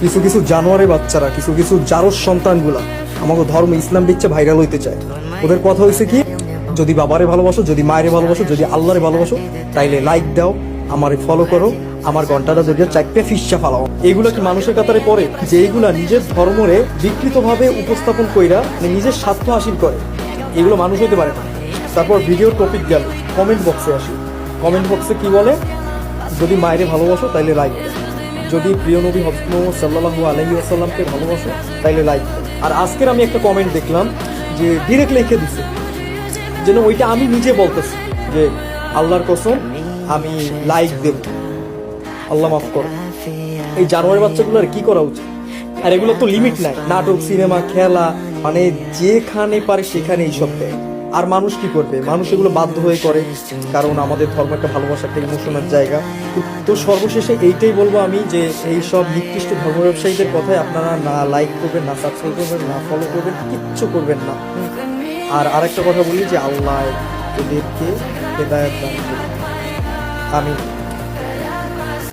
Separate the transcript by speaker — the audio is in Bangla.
Speaker 1: কিছু কিছু জানোয়ারে বাচ্চারা, কিছু কিছু জারজ সন্তানগুলা আমাকে ধর্ম ইসলাম দিচ্ছে ভাইরাল হইতে চায়। ওদের কথা হয়েছে কি, যদি বাবারে ভালোবাসো, যদি মায়েরে ভালোবাসো, যদি আল্লাহরে ভালোবাসো, তাইলে লাইক দাও, আমারে ফলো করো, আমার ঘন্টাটা যদি চারটে ফিসা ফালাও। এইগুলা কি মানুষের কাতারে পড়ে যে এইগুলা নিজের ধর্মরে বিকৃতভাবে উপস্থাপন কইরা নিজের স্বার্থ হাসিল করে? এগুলো মানুষ হইতে পারে না। তারপর ভিডিওর টপিক গেল, কমেন্ট বক্সে আসি। কমেন্ট বক্সে কি বলে, যদি মায়েরে ভালোবাসো তাইলে লাইক দাও, যদি প্রিয় নবী হযরত মুহাম্মদ সাল্লাল্লাহু আলাইহি ওয়াসাল্লামকে ভালোবাসো তাইলে লাইক দাও। আর আজকের আমি একটা কমেন্ট দেখলাম যে ডিরেক্ট লিখে দিছে, যেন ওইটা আমি নিজে বলতেছি যে আল্লাহর কসম আমি লাইক দেব, আল্লাহ মাফ করো। এই জানোয়ারের বাচ্চাগুলোর কি করা উচিত? আর এগুলো তো লিমিট নাই, নাটক, সিনেমা, খেলা, মানে যেখানে পারে সেখানে এইসব দেয়। আর মানুষ কি করবে? মানুষ এগুলো বাধ্য হয়ে করে, কারণ আমাদের ধর্ম একটা ভালোবাসা, একটা ইমোশনের জায়গা। তো সর্বশেষে এইটাই বলবো আমি যে এই সব নিকৃষ্ট ধর্ম ব্যবসায়ীদের কথায় আপনারা না লাইক করবেন, না সাবস্ক্রাইব করবেন, না ফলো করবেন, কিচ্ছু করবেন না। আর আরেকটা কথা বলি যে আল্লাহ এদেরকে হেদায়েত দান করুন। আমিন।